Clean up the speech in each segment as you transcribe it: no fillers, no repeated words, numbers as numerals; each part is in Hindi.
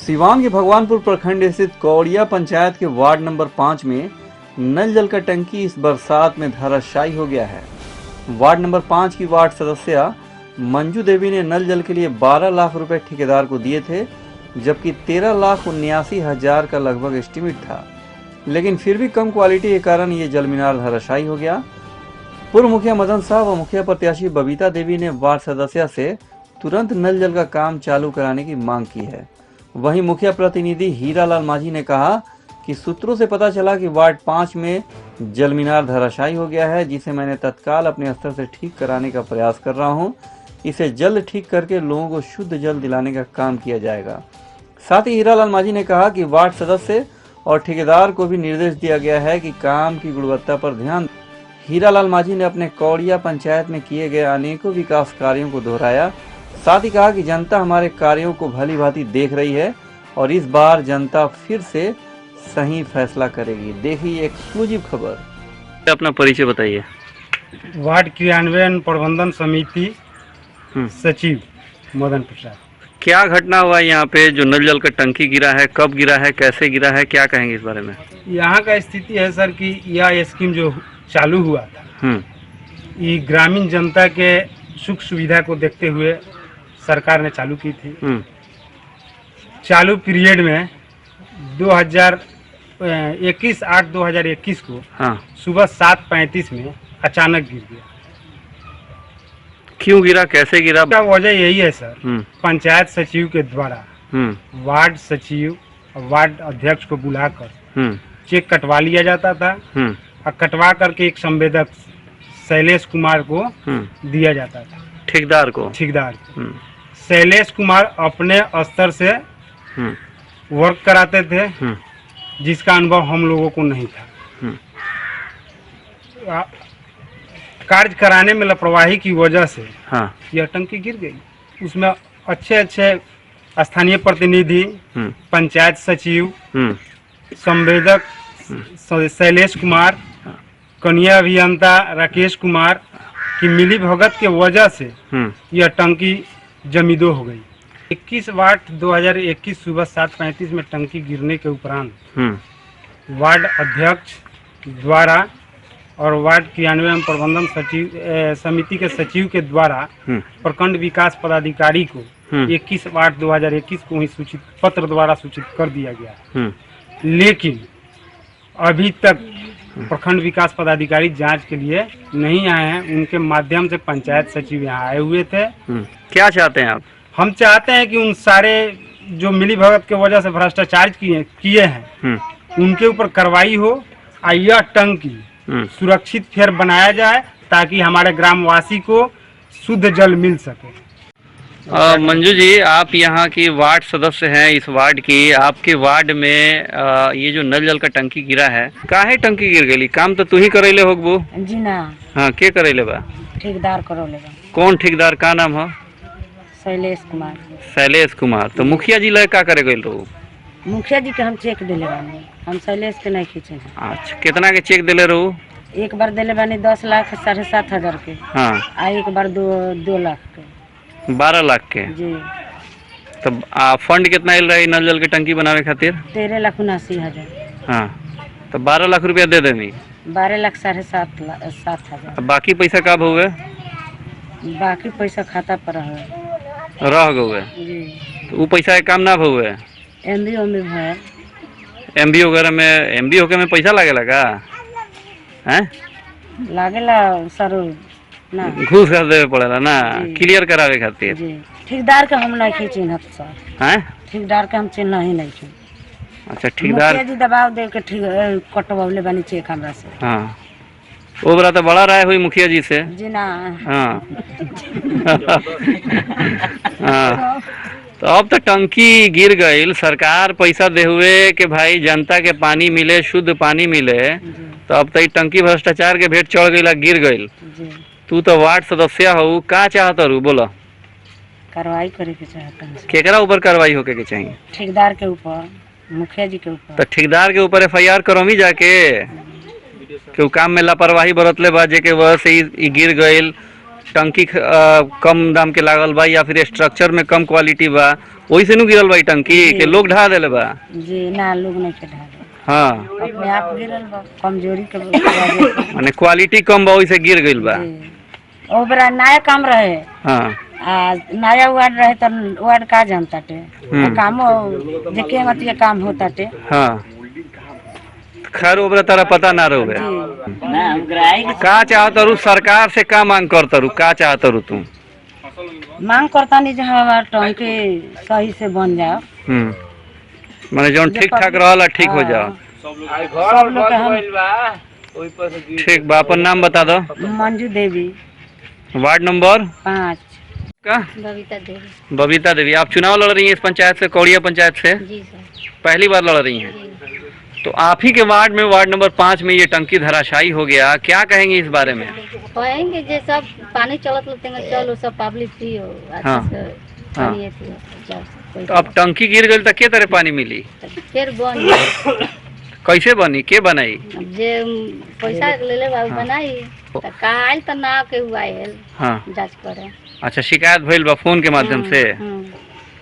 सिवान के भगवानपुर प्रखंड स्थित कौड़िया पंचायत के वार्ड नंबर 5 में नल जल का टंकी इस बरसात में धराशायी हो गया है। वार्ड नंबर 5 की वार्ड सदस्या मंजू देवी ने नल जल के लिए 12 लाख रुपए ठेकेदार को दिए थे, जबकि 13,79,000 का लगभग एस्टीमेट था, लेकिन फिर भी कम क्वालिटी के कारण ये जल मीनार धराशायी हो गया। पूर्व मुखिया मदन साहब व मुखिया प्रत्याशी बबीता देवी ने वार्ड सदस्या से तुरंत नल जल का काम चालू कराने की मांग की है। वहीं मुखिया प्रतिनिधि हीरालाल माझी ने कहा कि सूत्रों से पता चला कि वार्ड 5 में जल मीनार धराशायी हो गया है, जिसे मैंने तत्काल अपने स्तर से ठीक कराने का प्रयास कर रहा हूं। इसे जल्द ठीक करके लोगों को शुद्ध जल दिलाने का काम किया जाएगा। साथ ही हीरालाल माझी ने कहा कि वार्ड सदस्य और ठेकेदार को भी निर्देश दिया गया है कि काम की गुणवत्ता पर ध्यान। हीरालाल माझी ने अपने कौड़िया पंचायत में किए गए अनेकों विकास कार्यों को दोहराया। साथ ही कहा कि जनता हमारे कार्यों को भली भांति देख रही है और इस बार जनता फिर से सही फैसला करेगी। देखिए एक्सक्लूसिव खबर। अपना परिचय बताइए। वार्ड क्रियान्वयन प्रबंधन समिति सचिव मदन प्रसाद। क्या घटना हुआ यहाँ पे जो नल जल का टंकी गिरा है, कब गिरा है, कैसे गिरा है, क्या कहेंगे इस बारे में? यहाँ का स्थिति है सर कि यह स्कीम जो चालू हुआ था ये ग्रामीण जनता के सुख सुविधा को देखते हुए सरकार ने चालू की थी। चालू पीरियड में 8/2021 को सुबह 7:35 में अचानक गिर गया। क्यों गिरा, कैसे गिरा? क्या वजह यही है सर, पंचायत सचिव के द्वारा वार्ड सचिव और वार्ड अध्यक्ष को बुलाकर चेक कटवा लिया जाता था और कटवा करके एक संवेदक शैलेश कुमार को दिया जाता था। ठेकेदार को शैलेश कुमार अपने स्तर से वर्क कराते थे, जिसका अनुभव हम लोगों को नहीं था। कार्य कराने में लापरवाही की वजह से यह टंकी गिर गई। उसमें अच्छे स्थानीय प्रतिनिधि, पंचायत सचिव, संवेदक शैलेश कुमार, कन्या अभियंता राकेश कुमार की मिलीभगत के वजह से यह टंकी जमीदो हो गई। 21/8/2021 सुबह 7:35 में टंकी गिरने के उपरांत वार्ड अध्यक्ष द्वारा और वार्ड क्रियान्वयन प्रबंधन समिति के सचिव के द्वारा प्रखंड विकास पदाधिकारी को 21/8/2021 को ही सूचित पत्र द्वारा सूचित कर दिया गया। लेकिन अभी तक प्रखंड विकास पदाधिकारी जांच के लिए नहीं आए हैं। उनके माध्यम से पंचायत सचिव यहाँ आए हुए थे। क्या चाहते हैं आप? हम चाहते हैं कि उन सारे जो मिलीभगत के वजह से भ्रष्टाचार किए हैं उनके ऊपर कार्रवाई हो और यह टंकी सुरक्षित फिर बनाया जाए ताकि हमारे ग्रामवासी को शुद्ध जल मिल सके। मंजू जी, आप यहाँ की वार्ड सदस्य हैं इस वार्ड की। आपके वार्ड में ये जो नल जल का टंकी गिरा है, काहे टंकी गिर गई? काम तो तू ही करेले होगबू? जी ना। हाँ, के करेले बा? ठेकेदार करेले बा। कौन ठेकेदार, का नाम है? शैलेश कुमार। शैलेश कुमार। तो मुखिया जी लगे का करे गए रहो? मुखिया जी के हम चेक दिले बानी, हम शैलेश के नहीं खींचे हैं। अच्छा, कितना के चेक दिले रहो? एक बार दिले बानी 10 लाख 7,500 के। हाँ। आ एक बार 2 लाख के। 12 लाख के जी। तब फंड कितना मिल रहा है नल जल की टंकी बनावे खातिर? 13,79,000। हाँ, तो 12 लाख रुपया दे देनी। 12 लाख 7,500। बाकी पैसा कब हुए? बाकी पैसा खाता पर रह गए जी। तो वो पैसा काम ना हुए? एमबीओ में है। एमबीओ वगैरह में, एमबीओ के में पैसा लागेला का? हैं? लागेला सर ना, घूस कर देवे पड़ेला ना क्लियर करावे खातिर। ठेकेदार के हम नहीं खींचे सर। हैं? ठेकेदार के हम चिन्ह ही नहीं छे। अच्छा, ठेकेदार जी दबाव दे के कटवावले बानी चेक हमरा से। हाँ, वो बड़ा तो बड़ा राय हुई मुखिया जी से। जी ना। हाँ। हाँ, तो अब तो टंकी गिर गई, सरकार पैसा दे हुए कि भाई जनता के पानी मिले, शुद्ध पानी मिले, तो अब तो टंकी भ्रष्टाचार के भेंट चढ़ गई, गिर गई। तू तो वार्ड सदस्य हो, का चाहता रू? बोला। कार्रवाई करे के चाहता हूं। केकरा ऊपर कार्रवाई होके के चाहिए? ठेकेदार के ऊपर, मुखिया जी के ऊपर। तो ठेकेदार के ऊपर FIR करमी जाके, क्यों काम में लापरवाही बरतले बा, जेके वजह से गिर गई, टंकी कम दाम के लागल बा या फिर स्ट्रक्चर में कम क्वालिटी बा, वही से नु गिरल बा ई टंकी के लोग ढा देले बा? जी ना, लोग नहीं के ढाले, हाँ, अपने आप गिरल बा, कमजोरी के वजह से। माने क्वालिटी कम बा वही से गिर गइल बा। जी। ओ बड़ा नया काम रहे, हाँ, आ नया वार्ड रहे तो वार्ड का जानता टे, काम देखे मत के काम होता टे। हाँ, खैर ओबरा तारा पता ना रहो का चाहत रू, सरकार से का मांग करता रू, का चाहत रू तुम? मांग करता नहीं जो हमारा टंकी सही से बन जाओ, माने जौन ठीक ठाक रहला ठीक हो जाओ। सब लोग के हम। ठीक बा, अपन नाम बता दो। मंजू देवी, वार्ड नंबर 5 का? बबीता देवी। बबीता देवी, आप चुनाव लड़ रही हैं इस पंचायत से, कौड़िया पंचायत से? जी सर। पहली बार लड़ रही हैं? तो आप ही के वार्ड में, वार्ड नंबर 5 में ये टंकी धराशायी हो गया, क्या कहेंगे इस बारे में? कहेंगे जे सब पानी चलत लगते हैं, चलो सब पब्लिक फ्री हो। हाँ, हाँ। तो तो अब टंकी गिर गई तो के तरह पानी मिली? फिर बन कैसे बनी, के बनाई? जे पैसा ले ले बाबू बनाई तो काल तो ना के हुआ है। हाँ, जांच करे। अच्छा, शिकायत भइल बा फोन के माध्यम से?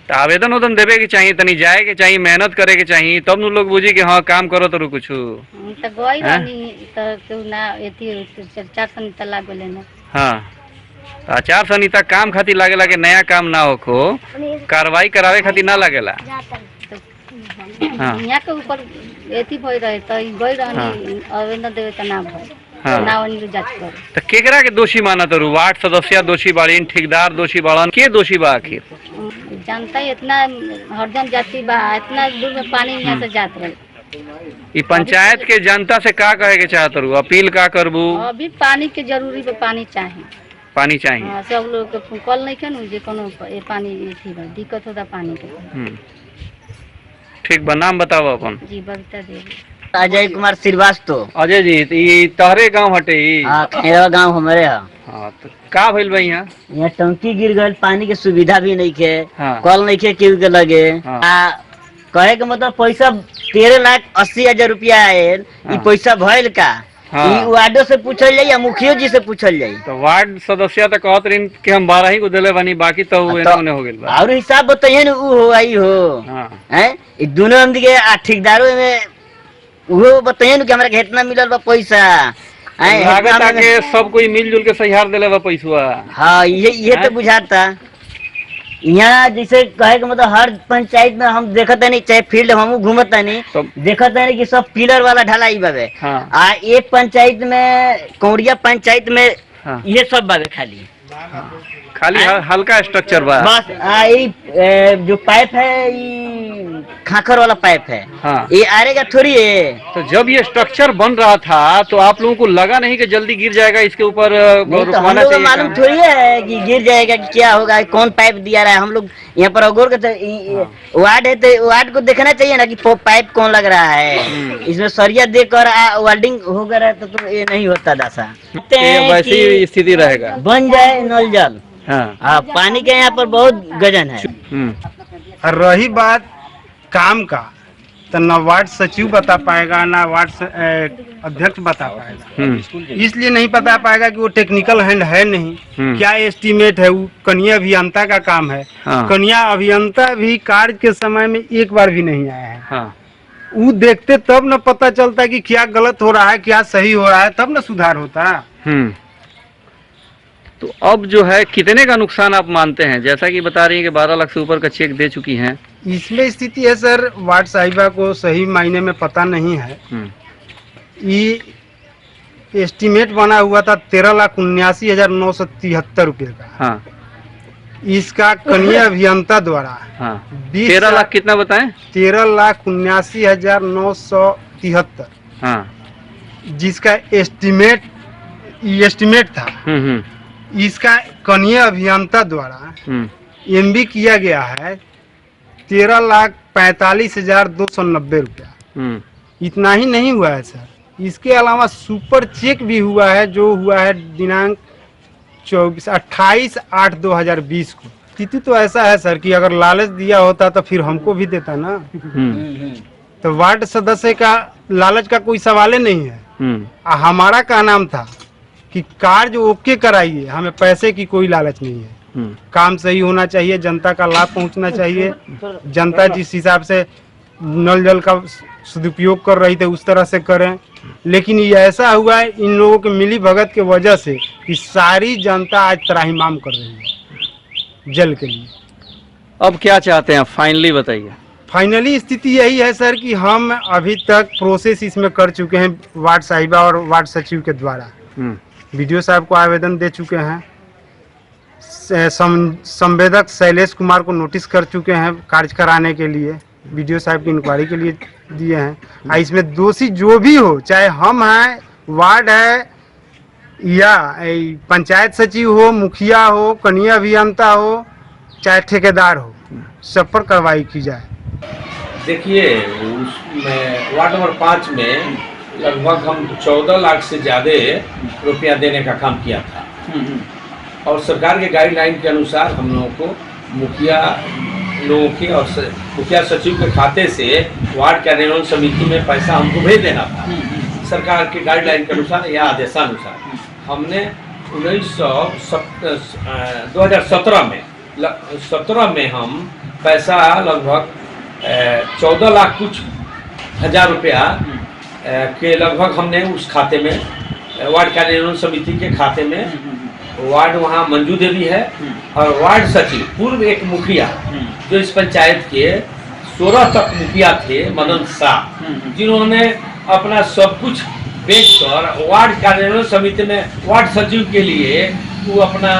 तो आवेदन उदन देवे के चाहिए, तनी जाए के चाहिए, मेहनत करे के चाहिए, तब न लोग बुझी कि हाँ काम करो तो कुछ। तो गई रहनी तो केहू ना एती 4 सनी तला गेले ना। हाँ, आचार संहिता काम खातिर लागेला के नया काम ना होखो, कार्रवाई करावे खातिर ना लागेला। हाँ, यहाँ के ऊपर एती भई रहे तो गई रहनी, आवेदन देवे तो ना भई। हाँ, ना वनी जांच करे। तो केकरा के दोषी मानत रू? वार्ड सदस्य दोषी बाड़ीन, ठेकेदार दोषी बाड़न, के दोषी बा आखिर? जनता इतना हरदम जाती बा, इतना दूर में पानी यहाँ से जात रहे। ई पंचायत के जनता से का कहे के चाहत रू, अपील का करबू? अभी पानी के जरूरी पे पानी चाहिए, पानी चाहिए। हाँ, सब लोग के कल नहीं के जे कोनो ये पानी एथी बा, दिक्कत होता पानी के। ठीक बा, नाम बताओ अपन। जी बबीता देवी। अजय कुमार श्रीवास्तव। अजय जी, तो ये तहरे गांव हटे ई? हाँ, खेड़ा गाँव हमारे यहाँ। हाँ, तो का भइल बा यहाँ? यहाँ टंकी गिर गई, पानी के सुविधा भी नहीं खे, हाँ, कल नहीं खे केहू के लगे। हाँ, कहे के मतलब पैसा 13,80,000 रुपया आयल, हाँ, पैसा भइल का? हाँ, वार्डो से पूछल जाये या मुखियो जी से पूछल जाये? तो वार्ड सदस्य तो कहत रही कि हम 12 ही को दिले बानी, बाकी तो एने हो गेल बा। और हिसाब बताइए न, ऊ हो आई हो। हाँ, हैं, दोनों हम दिखे ठेकेदारों में वो बताइए न कि हमारे इतना मिलल बा पैसा। लागत आके सब कोई मिलजुल के सहिहार दिले बा पैसवा। हाँ, ये तो बुझाता। यहाँ जैसे कहे के मतलब हर पंचायत में हम देखत नहीं, चाहे फील्ड हम घूमत नहीं तो देखत नहीं कि सब पिलर वाला ढलाई बाबे। हाँ, एक पंचायत में, कौड़िया पंचायत में, हाँ, ये सब बाबे खाली। खाली हल्का स्ट्रक्चर बा बस। जो पाइप है ये खाखर वाला पाइप है। हाँ, ये आएगा थोड़ी है। तो जब ये स्ट्रक्चर बन रहा था तो आप लोगों को लगा नहीं कि जल्दी गिर जाएगा, इसके ऊपर तो हम लोग मालूम थोड़ी है कि गिर जाएगा कि क्या होगा, कौन पाइप दिया रहा है। हम लोग यहाँ पर अगोर के वार्ड है तो वार्ड को देखना चाहिए ना कि पाइप कौन लग रहा है। इसमें सरिया देकर वेल्डिंग हो गया तो ये नहीं होता दासा। वैसी स्थिति रहेगा, बन जाए नल जल। हाँ, पानी के यहाँ पर बहुत गजन है। और रही बात काम का, तो न वार्ड सचिव बता पाएगा, ना वार्ड अध्यक्ष बता पाएगा। इसलिए नहीं बता पाएगा कि वो टेक्निकल हैंड है नहीं, क्या एस्टीमेट है, वो कन्या अभियंता का काम है। हाँ, कन्या अभियंता भी कार्य के समय में एक बार भी नहीं आया है। हाँ, वो देखते तब न पता चलता कि क्या गलत हो रहा है, क्या सही हो रहा है, तब न सुधार होता। तो अब जो है कितने का नुकसान आप मानते हैं? जैसा कि बता रही हैं कि 12 लाख से ऊपर का चेक दे चुकी हैं। इसमें स्थिति है सर, वार्ड साहिबा को सही मायने में पता नहीं है। ये एस्टीमेट बना हुआ था 13,79,973 रुपये का। हाँ, इसका कन्या अभियंता द्वारा 13 लाख कितना बताएं? 13,79,973। हाँ, जिसका एस्टीमेट था। इसका कन्या अभियंता द्वारा एमबी किया गया है 13,45,290 रुपया। इतना ही नहीं हुआ है सर, इसके अलावा सुपर चेक भी हुआ है, जो हुआ है दिनांक 28/8/2020 को। स्थिति तो ऐसा है सर कि अगर लालच दिया होता तो फिर हमको भी देता ना। तो वार्ड सदस्य का लालच का कोई सवाल नहीं है। हमारा क्या नाम था कि कार्य ओके कराइए, हमें पैसे की कोई लालच नहीं है। काम सही होना चाहिए, जनता का लाभ पहुंचना चाहिए। जनता जिस हिसाब से नल जल का सदुपयोग कर रही थे उस तरह से करें, लेकिन ये ऐसा हुआ है इन लोगों के मिली भगत के वजह से कि सारी जनता आज त्राहिमाम कर रही है जल के लिए। अब क्या चाहते हैं, फाइनली बताइए। फाइनली स्थिति यही है सर कि हम अभी तक प्रोसेस इसमें कर चुके हैं वार्ड साहिबा और वार्ड सचिव के द्वारा। बीडीओ साहब को आवेदन दे चुके हैं, संवेदक शैलेश कुमार को नोटिस कर चुके हैं कार्य कराने के लिए, बीडीओ साहब की इंक्वायरी के लिए दिए हैं। इसमें दोषी जो भी हो, चाहे हम हैं, वार्ड है या पंचायत सचिव हो, मुखिया हो, कनीय अभियंता हो, चाहे ठेकेदार हो, सब पर कार्रवाई की जाए। देखिए, उसमें वार्ड नंबर 5 में लगभग हम 14 लाख से ज़्यादा रुपया देने का काम किया था और सरकार के गाइडलाइन के अनुसार हम लोगों को मुखिया लोगों के और मुखिया सचिव के खाते से वार्ड कार्यान्वयन समिति में पैसा हमको भेज देना था। सरकार के गाइडलाइन के अनुसार या आदेशानुसार हमने 2017 में हम पैसा लगभग 14 लाख कुछ हजार रुपया के लगभग हमने उस खाते में, वार्ड कार्यान्वयन समिति के खाते में, वार्ड वहाँ मंजू देवी है और वार्ड सचिव पूर्व एक मुखिया जो इस पंचायत के 16 तक मुखिया थे, मदन शाह, जिन्होंने अपना सब कुछ बेचकर वार्ड कार्यान्वयन समिति में वार्ड सचिव के लिए वो अपना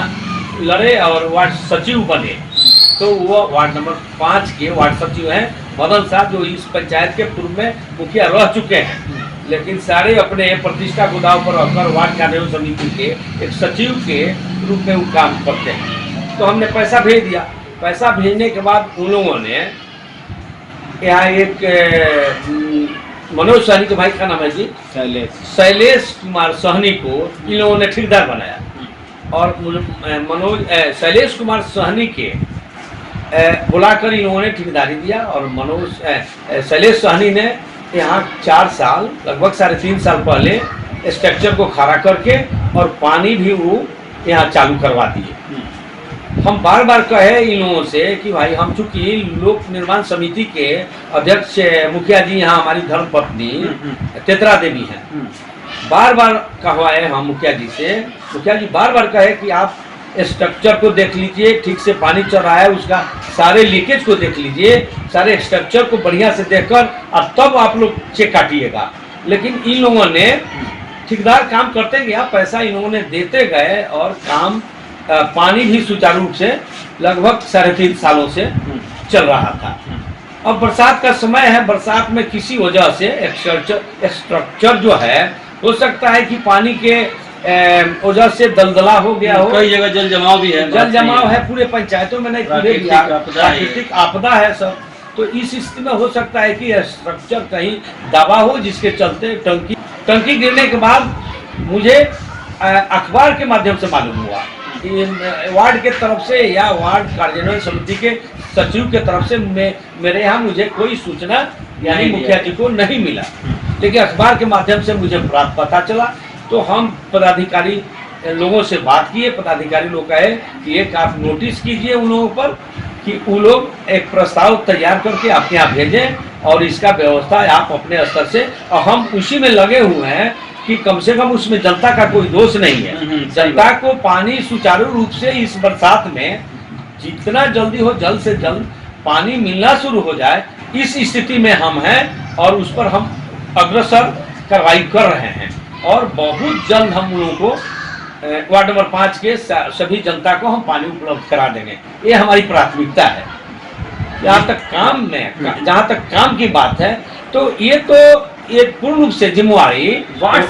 लड़े और वार्ड सचिव बने। तो वो वार्ड नंबर 5 के वार्ड सचिव हैं मदन शाह, जो इस पंचायत के पूर्व में मुखिया रह चुके हैं, लेकिन सारे अपने प्रतिष्ठा को दाव पर रखकर वार्ड कार्यान्वयन समिति के एक सचिव के रूप में वो काम करते हैं। तो हमने पैसा भेज दिया। पैसा भेजने के बाद उन लोगों ने यहाँ एक मनोज सहनी के भाई का नाम है जी, शैलेश कुमार सहनी को इन लोगों ने ठेकेदार बनाया और शैलेश कुमार सहनी के बुलाकर इन लोगों ने ठेकेदारी दिया और शैलेश सहनी ने यहाँ 4 साल लगभग 3.5 साल पहले स्ट्रक्चर को खड़ा करके और पानी भी वो यहाँ चालू करवा दिए। हम बार बार कहे इन लोगों से कि भाई हम चूंकि लोक निर्माण समिति के अध्यक्ष मुखिया जी यहाँ हमारी धर्म पत्नी तेतरा देवी हैं, बार बार कहवाए हम मुखिया जी से, मुखिया जी बार बार कहे कि आप स्ट्रक्चर को देख लीजिए, ठीक से पानी चल रहा है, उसका सारे लीकेज को देख लीजिए, सारे स्ट्रक्चर को बढ़िया से देखकर और तब आप लोग चेक काटिएगा। लेकिन इन लोगों ने ठेकेदार काम करते गया, पैसा इन लोगों ने देते गए और काम पानी भी सुचारू रूप से लगभग 3.5 सालों से चल रहा था। अब बरसात का समय है, बरसात में किसी वजह से स्ट्रक्चर जो है, हो सकता है कि पानी के वजह से दलदला हो गया हो, कई जगह जल जमाव भी है, जल जमाव है पूरे पंचायतों में, नहीं पूरे प्राकृतिक आपदा है सब। तो इस स्थिति में हो सकता है कि स्ट्रक्चर कहीं दबा हो, जिसके चलते टंकी गिरने के बाद मुझे अखबार के माध्यम से मालूम हुआ कि वार्ड के तरफ से या वार्ड कार्यान्वयन समिति के सचिव के तरफ से मेरे यहाँ मुझे कोई सूचना यानी मुखिया जी को नहीं मिला, लेकिन अखबार के माध्यम से मुझे पता चला। तो हम पदाधिकारी लोगों से बात किए, पदाधिकारी लोग कहे कि एक आप नोटिस कीजिए उन लोगों पर कि वो लोग एक प्रस्ताव तैयार करके आपके यहाँ भेजें और इसका व्यवस्था आप अपने स्तर से, और हम उसी में लगे हुए हैं कि कम से कम उसमें जनता का कोई दोष नहीं है। जनता को पानी सुचारू रूप से इस बरसात में जितना जल्दी हो जल्द से जल्द पानी मिलना शुरू हो जाए, इस स्थिति में हम हैं और उस पर हम अग्रसर कार्रवाई कर रहे हैं और बहुत जल्द हम लोगों को वार्ड नंबर 5 के सभी जनता को हम पानी उपलब्ध करा देंगे। ये हमारी प्राथमिकता है। जहाँ तक काम की बात है, तो ये पूर्ण रूप से जिम्मेवारी वार्ड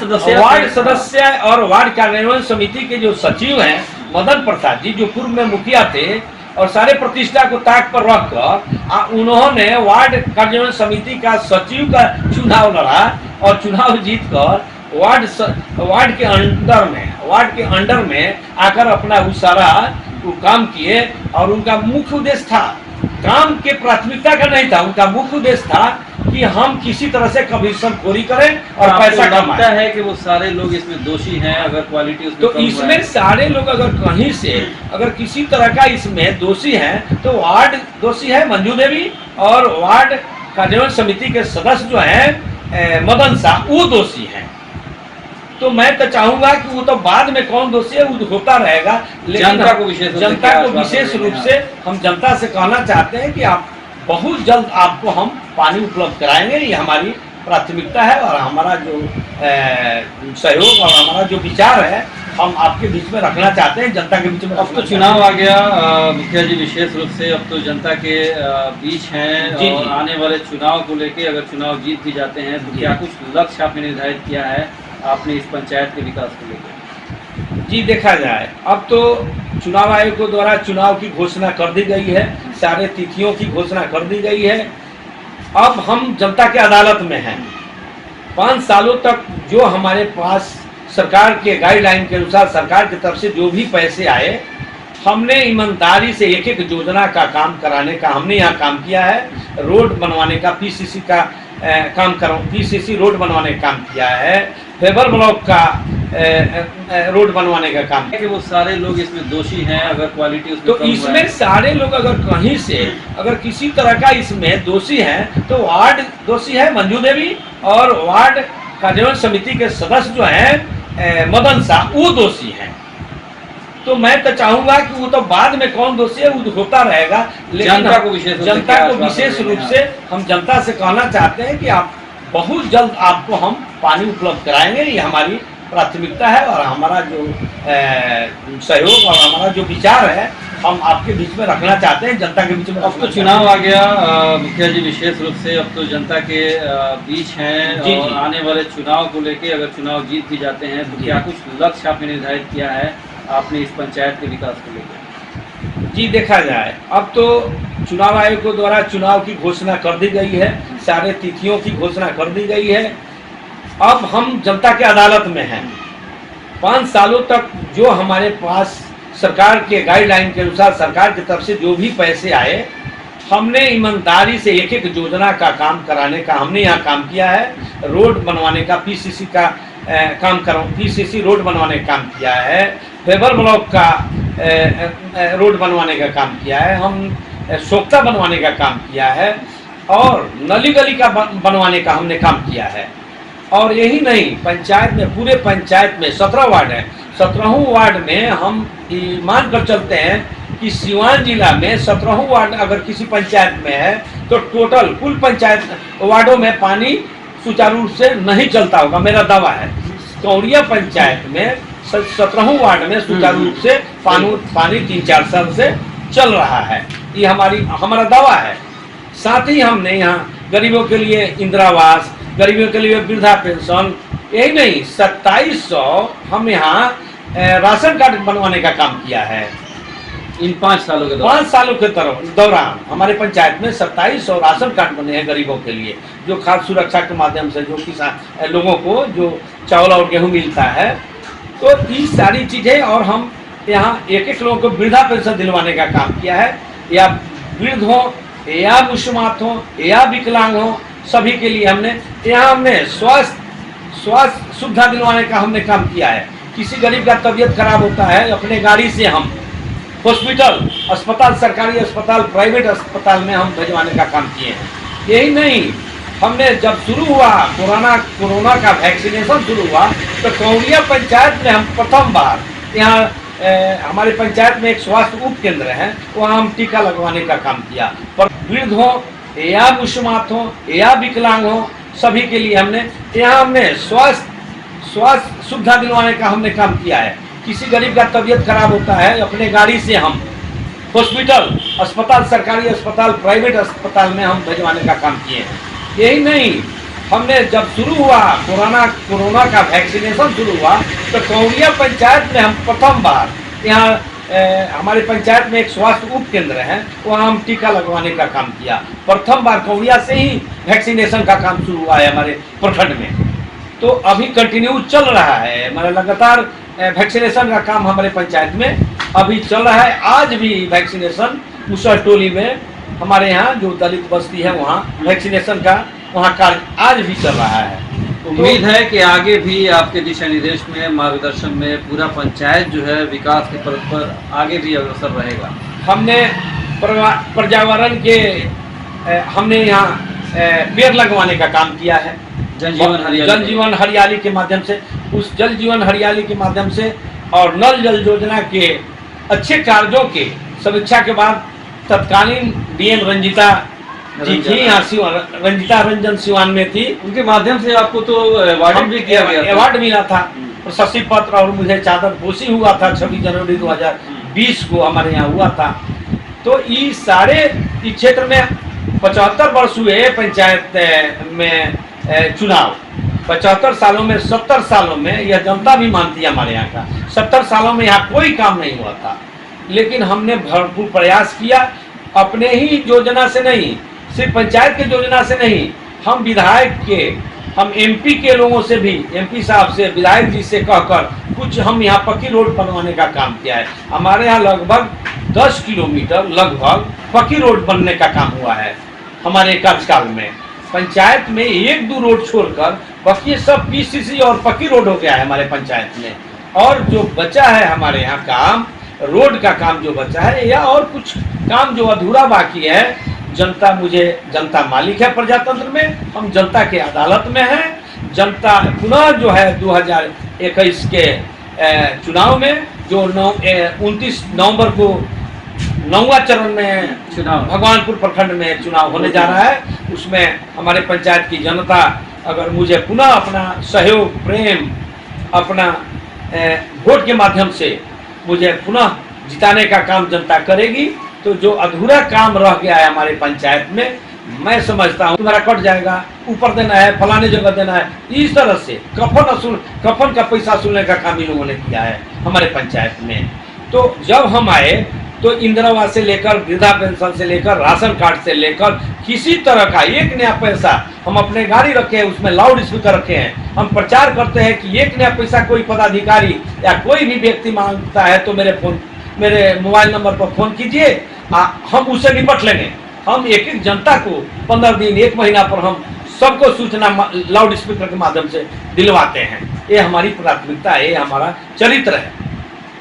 सदस्य और वार्ड कार्यान्वयन समिति के जो सचिव हैं मदन प्रसाद जी, जो पूर्व में मुखिया थे और सारे प्रतिष्ठा को ताक पर रखकर उन्होंने वार्ड कार्यान्वयन समिति का सचिव का चुनाव लड़ा और चुनाव जीतकर वार्ड के अंडर में आकर अपना वो सारा काम किए। और उनका मुख्य उद्देश्य था, काम के प्राथमिकता का नहीं था, उनका मुख्य उद्देश्य था कि हम किसी तरह से कमीशनखोरी करें और आपको पैसा लगता कमाएं। है कि वो सारे लोग इसमें दोषी हैं अगर क्वालिटी उसमें तो कम हुआ इसमें है? सारे लोग अगर कहीं से अगर किसी तरह का इसमें दोषी हैं तो वार्ड दोषी है मंजू देवी और वार्ड कार्यान्वयन समिति के सदस्य जो हैं मदन शाह वो दोषी हैं। तो मैं तो चाहूंगा कि वो तो बाद में कौन दोषी है वो होता रहेगा, लेकिन जनता को विशेष रूप से जनता क्या को आश्वासन विशेष देंगे रूप आप? से हम जनता से कहना चाहते हैं कि आप बहुत जल्द आपको हम पानी उपलब्ध कराएंगे। ये हमारी प्राथमिकता है और हमारा जो सहयोग और हमारा जो विचार है हम आपके बीच में रखना चाहते हैं, जनता के बीच में। अब तो चुनाव आ गया मुखिया जी, विशेष रूप से अब तो जनता के बीच हैं जी, और जी। आने वाले चुनाव को लेके अगर चुनाव जीत भी जाते हैं तो जी। क्या कुछ लक्ष्य आपने निर्धारित किया है आपने इस पंचायत के विकास को लेकर? जी देखा जाए अब तो चुनाव आयोग के द्वारा चुनाव की घोषणा कर दी गई है, सारे तिथियों की घोषणा कर दी गई है। अब हम जनता के अदालत में हैं। 5 सालों तक जो हमारे पास सरकार के गाइडलाइन के अनुसार सरकार की तरफ से जो भी पैसे आए हमने ईमानदारी से एक एक योजना का काम कराने का हमने यहाँ काम किया है। रोड बनवाने का पीसीसी का काम करो, पीसीसी रोड बनवाने का काम किया है, फेबर ब्लॉक का रोड बनवाने का काम किया। कि वो सारे लोग इसमें दोषी हैं अगर क्वालिटी उसमें तो कम हुआ इसमें है? सारे लोग अगर कहीं से अगर किसी तरह का इसमें दोषी हैं तो वार्ड दोषी है मंजू देवी और वार्ड कार्यान्वयन समिति के सदस्य जो हैं मदन शाह वो दोषी हैं। तो मैं तो चाहूंगा कि वो तो बाद में कौन दोषी है वो होता रहेगा, लेकिन जनता को विशेष रूप से जनता क्या को आश्वासन विशेष देंगे रूप से हम जनता से कहना चाहते हैं कि आप बहुत जल्द आपको हम पानी उपलब्ध कराएंगे। ये हमारी प्राथमिकता है और हमारा जो सहयोग और हमारा जो विचार है हम आपके बीच में रखना चाहते हैं, जनता के बीच में। अब तो चुनाव आ गया मुखिया जी, विशेष रूप से अब तो जनता के बीच हैं जी, और जी। आने वाले चुनाव को लेके अगर चुनाव जीत भी जाते हैं तो जी। क्या कुछ लक्ष्य आपने निर्धारित किया है आपने इस पंचायत के विकास को लेकर? जी देखा जाए अब तो चुनाव आयोग के द्वारा चुनाव की घोषणा कर दी गई है, सारे तिथियों की घोषणा कर दी गई है। अब हम जनता के अदालत में हैं। 5 सालों तक जो हमारे पास सरकार के गाइडलाइन के अनुसार सरकार की तरफ से जो भी पैसे आए हमने ईमानदारी से एक एक योजना का काम कराने का हमने यहाँ काम किया है। रोड बनवाने का पीसीसी का काम करो, पीसीसी रोड बनवाने का काम किया है, फेबर ब्लॉक का रोड बनवाने का काम किया है, हम सोख्ता बनवाने का काम किया है और नली गली का बनवाने का हमने काम किया है। और यही नहीं, पंचायत में पूरे पंचायत में 17 वार्ड है, 17 वार्ड में हम मान कर चलते हैं कि सीवान जिला में 17 वार्ड अगर किसी पंचायत में है तो टोटल कुल पंचायत वार्डों में पानी सुचारू रूप से नहीं चलता होगा, मेरा दावा है। कौड़िया पंचायत में 17 वार्ड में सुचारू रूप से पानी 3-4 साल से चल रहा है, ये हमारा दावा है। साथ ही हमने यहाँ गरीबों के लिए इंदिरावास, गरीबों के लिए वृद्धा पेंशन, यही नहीं 2700 हम यहाँ राशन कार्ड बनवाने का काम किया है। इन 5 सालों के दौरान 5 सालों के दौरान हमारे पंचायत में 2700 राशन कार्ड बने हैं गरीबों के लिए, जो खाद्य सुरक्षा के माध्यम से जो किसान लोगों को जो चावल और गेहूं मिलता है। तो ये सारी चीजें, और हम यहाँ एक एक लोगों को वृद्धा पेंशन दिलवाने का काम किया है, या वृद्ध हो या मुस्लिमात हो या विकलांग हो, सभी के लिए हमने स्वास्थ्य सुविधा दिलवाने का हमने काम किया है। किसी गरीब का तबीयत खराब होता है, अपने गाड़ी से हम हॉस्पिटल, अस्पताल, सरकारी अस्पताल, प्राइवेट अस्पताल में हम भिजवाने का काम किए हैं। यही नहीं, हमने जब शुरू हुआ कोरोना का वैक्सीनेशन शुरू हुआ तो कौड़िया पंचायत में हम प्रथम बार यहाँ हमारे पंचायत में एक स्वास्थ्य उप केंद्र है, वहाँ हम टीका लगवाने का काम किया। पर वृद्ध हो या मुस्लिमात हो या विकलांग हो, सभी के लिए हमने स्वास्थ्य सुविधा दिलवाने का हमने काम किया है। किसी गरीब का तबीयत खराब होता है, अपने गाड़ी से हम हॉस्पिटल, अस्पताल, सरकारी अस्पताल, प्राइवेट अस्पताल में हम भिजवाने का काम किए हैं। यही नहीं, हमने जब शुरू हुआ कोरोना का वैक्सीनेशन शुरू हुआ तो कौड़िया पंचायत में हम प्रथम बार यहाँ हमारे पंचायत में एक स्वास्थ्य उप केंद्र है, वहाँ हम टीका लगवाने का काम किया। प्रथम बार कौड़िया से ही वैक्सीनेशन का काम शुरू हुआ है हमारे प्रखंड में। तो अभी कंटिन्यू चल रहा है, हमारा लगातार वैक्सीनेशन का काम हमारे पंचायत में अभी चल रहा है। आज भी वैक्सीनेशन मुसहर टोली में हमारे यहाँ जो दलित बस्ती है वहाँ वैक्सीनेशन का वहाँ कार्य आज भी चल रहा है। उम्मीद है कि आगे भी आपके दिशा निर्देश में, मार्गदर्शन में पूरा पंचायत जो है विकास के पथ पर आगे भी अग्रसर रहेगा। हमने पर्यावरण के हमने यहाँ पेड़ लगवाने का काम किया है, जल जीवन हरियाली के माध्यम से। उस जल जीवन हरियाली के माध्यम से और नल जल योजना के अच्छे कार्यों के समीक्षा के बाद तत्कालीन डीएम रंजिता जी थी, यहाँ रंजिता रंजन सिवान में थी, उनके माध्यम से आपको तो अवार्ड भी किया गया, अवार्ड मिला था, प्रशस्ति पत्र और मुझे चादर पोशी हुआ था 26 जनवरी 2020 को हमारे यहाँ हुआ था। तो इस क्षेत्र में 75 वर्ष हुए पंचायत में चुनाव। 75 सालों में 70 सालों में यह जनता भी मानती है हमारे यहाँ का, 70 सालों में यहाँ कोई काम नहीं हुआ था, लेकिन हमने भरपूर प्रयास किया। अपने ही योजना से नहीं, सिर्फ पंचायत के योजना से नहीं, हम विधायक के, हम एमपी के लोगों से भी, एमपी साहब से, विधायक जी से कहकर कुछ हम यहाँ पक्की रोड बनवाने का काम किया है। हमारे यहाँ लगभग 10 किलोमीटर लगभग पक्की रोड बनने का काम हुआ है हमारे कार्यकाल में। पंचायत में 1-2 रोड छोड़कर बाकी सब पीसीसी और पक्की रोड हो गया है हमारे पंचायत में। और जो बचा है हमारे यहाँ काम, रोड का काम जो बचा है, या और कुछ काम जो अधूरा बाकी है, जनता मालिक है प्रजातंत्र में, हम जनता के अदालत में हैं। जनता पुनः जो है 2021 के चुनाव में जो 29 नवंबर को 9वां चरण में चुनाव भगवानपुर प्रखंड में चुनाव होने जा रहा है, उसमें हमारे पंचायत की जनता अगर मुझे पुनः अपना सहयोग, प्रेम, अपना वोट के माध्यम से मुझे पुनः जिताने का काम जनता करेगी, तो जो अधूरा काम रह गया है हमारे पंचायत में, मैं समझता हूँ तुम्हारा कट जाएगा, ऊपर देना है, फलाने जगह देना है, इस तरह से कफन का पैसा वसूलने का काम इन लोगों ने किया है हमारे पंचायत में। तो जब हम आए तो इंदिरा आवास से लेकर, वृद्धा पेंशन से लेकर, राशन कार्ड से लेकर, किसी तरह का एक नया पैसा हम अपने गाड़ी रखे हैं, उसमें लाउड स्पीकर रखे हैं, हम प्रचार करते हैं कि एक नया पैसा कोई पदाधिकारी या कोई भी व्यक्ति मांगता है तो मेरे मोबाइल नंबर पर फोन कीजिए, हम उससे निपट लेंगे। हम एक जनता को 15 दिन, 1 महीना पर हम सबको सूचना लाउड स्पीकर के माध्यम से दिलवाते हैं। ये हमारी प्राथमिकता है, ये हमारा चरित्र है।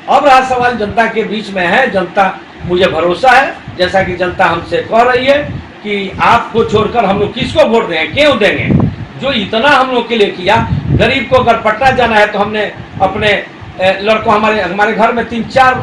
अब रहा सवाल जनता के बीच में है, जनता, मुझे भरोसा है, जैसा कि जनता हमसे कह रही है कि आपको छोड़कर हम लोग किसको वोट देंगे, क्यों देंगे, जो इतना हम लोग के लिए किया। गरीब को अगर पटना जाना है तो हमने अपने लड़कों, हमारे घर में 3, 4,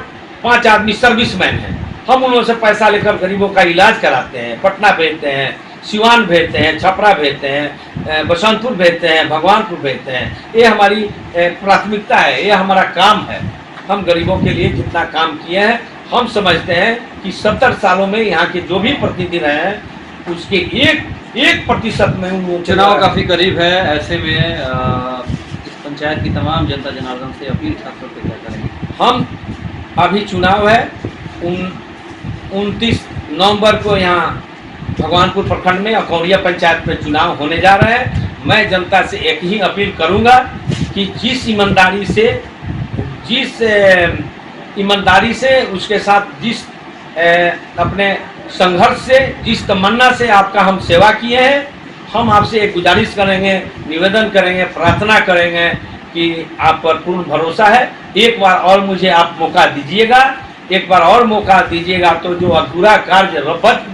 5 आदमी सर्विसमैन हैं, हम उन लोगों से पैसा लेकर गरीबों का इलाज कराते हैं, पटना भेजते हैं, सिवान भेजते हैं, छपरा भेजते हैं, बसंतपुर भेजते हैं, भगवानपुर भेजते हैं। ये हमारी प्राथमिकता है, ये हमारा काम है। हम गरीबों के लिए जितना काम किए हैं, हम समझते हैं कि 70 सालों में यहाँ के जो भी प्रतिनिधि रहे हैं उसके 1% में उन चुनाव काफी करीब है, ऐसे में इस पंचायत की तमाम जनता जनार्दन से अपील खास तौर पर क्या करेंगे? हम अभी चुनाव है 29 नवंबर को यहाँ भगवानपुर प्रखंड में अकौड़िया पंचायत में चुनाव होने जा रहा है। मैं जनता से एक ही अपील करूंगा कि जिस ईमानदारी से उसके साथ जिस अपने संघर्ष से, जिस तमन्ना से आपका हम सेवा किए हैं, हम आपसे एक गुजारिश करेंगे, निवेदन करेंगे, प्रार्थना करेंगे कि आप पर पूर्ण भरोसा है। एक बार और मुझे आप मौका दीजिएगा, एक बार और मौका दीजिएगा, तो जो अधूरा कार्य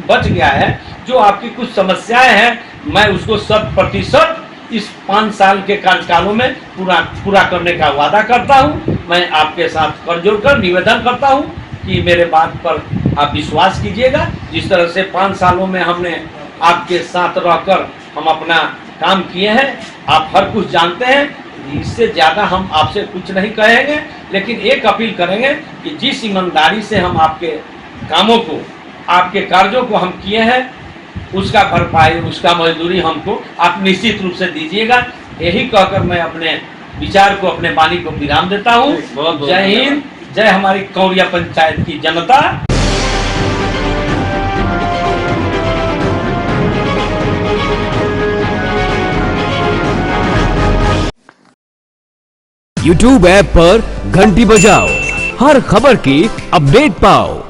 बच गया है, जो आपकी कुछ समस्याएं हैं, मैं उसको 100% इस 5 साल के कार्यकालों में पूरा करने का वादा करता हूं। मैं आपके साथ कर जोड़कर निवेदन करता हूं कि मेरे बात पर आप विश्वास कीजिएगा। जिस तरह से 5 सालों में हमने आपके साथ रहकर हम अपना काम किए हैं, आप हर कुछ जानते हैं, इससे ज़्यादा हम आपसे कुछ नहीं कहेंगे, लेकिन एक अपील करेंगे कि जिस ईमानदारी से हम आपके कामों को, आपके कार्यों को हम किए हैं, उसका भरपाई, उसका मजदूरी हमको आप निश्चित रूप से दीजिएगा। यही कहकर मैं अपने विचार को, अपने वाणी को विराम देता हूँ। जय हिंद, जय हमारी कौड़िया पंचायत की जनता। YouTube ऐप पर घंटी बजाओ, हर खबर की अपडेट पाओ।